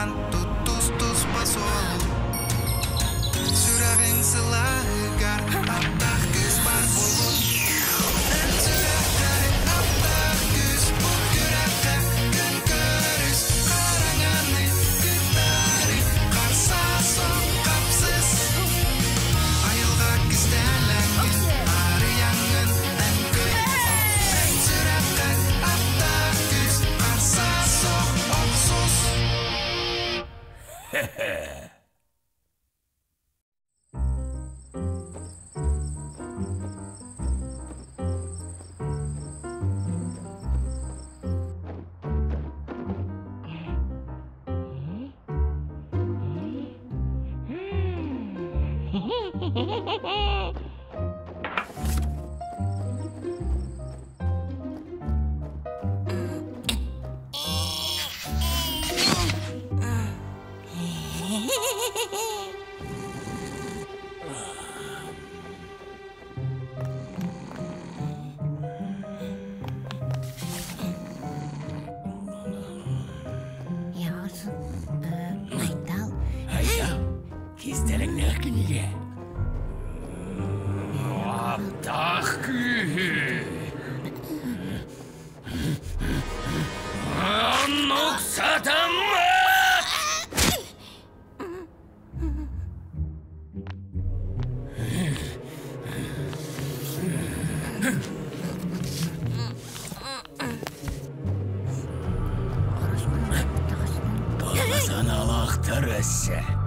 Сан тус басол Сүрәгең сылайгар Аттақ күз бар болын Сүрәгәр аттақ күз Бұл күрәккә күн көріс Қараңаны күттәрі Қарса соң қапсыз Айылға күздәләңген Ары яңын әңгін Сүрәгәр аттақ күз Қарса соң оқсыз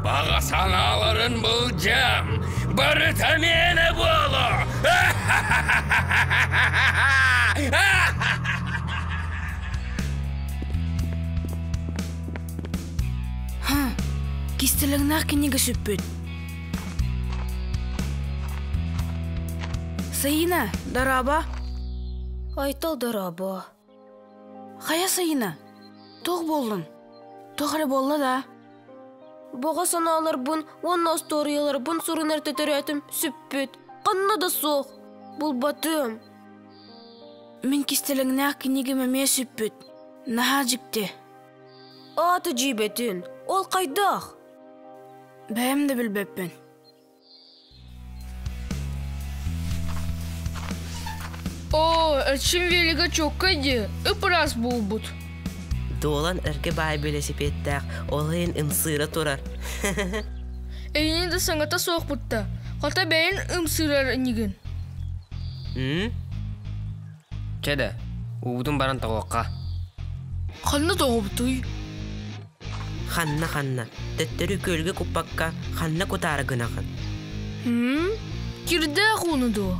Bağasanaların bulacağım. Barıtamiyene bolu. Кистелеңнәр кенеге сүппет. Sayına, daraba. Айтал дараба. Хая sayına. Тоқ болдың. Тоқыры болла да. Бага саналар бун, онна сториялар бун сурынар тетерәтим сүппет. Қанна да соқ. Бұл батым. Мен кистелеңнәр кенеге мәме сүппет. Наха жікте. Аты жибетін. Ол қайдақ? Бәйім де білбеппен. О, әрчім велігі чоққайды. Үпірас болбұд. Долан әрге бай велосипедтәк, олайын ымсыра тұрар. Әйіне де саңата соқ бұтта. Қата бәйін ымсырар әнеген. Чәді, ұбудың баран тағуаққа. Қанна тағы бұтой? Ханна. Тәттірі көлге күппаққа ханна күтары гынағын. Кирді ақуыны до.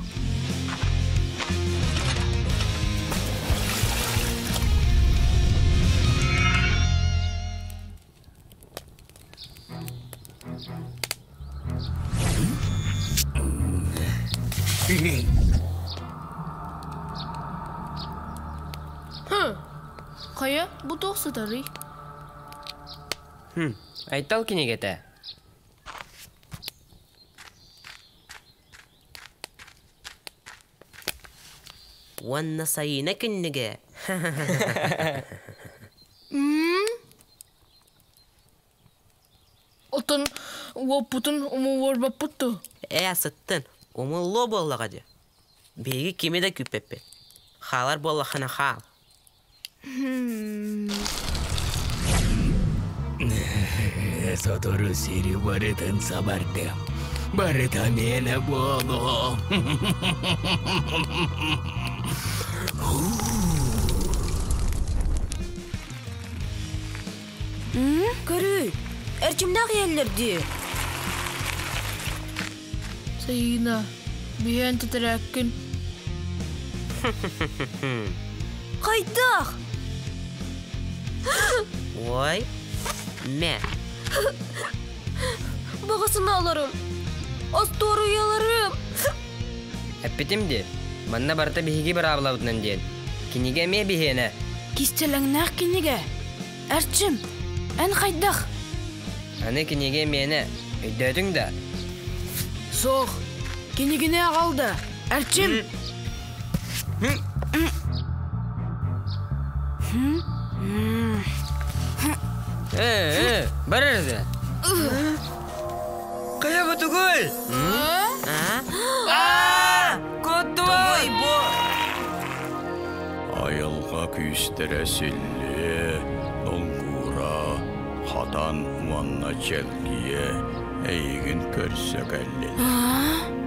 Қая, бұ тоқсы тары? Айтал кенегеті. Уанна сайына кеннеге. Отын, уаппутын, умуар баппутты. Әсіттін, умылло боллағады. Беги кеме де күппеппе. Халар боллақына хал. Сотору сири барытын сабардым. Барытамені болу. Көрі, әрчімдақ елерді. Sayına, бейен тетірәккін. Қайдақ? Ой, мә. Бағасын аларым. Асторыяларым. Әппетімді, манна барта бігеге бір абылаудынан ден. Кенеге ме бігені? Кистелеңнәр кенеге. Әрчім, ән қайдақ. Аны кенеге мені өйдөдің да. Соқ, кенегіне ағалды. Әрчім. Барырды. Кая бу түгел? Коттой бу. Айылға күйістірі сілі, доңғыра, хатан уанна челгие, әйгін көрсі кәллен.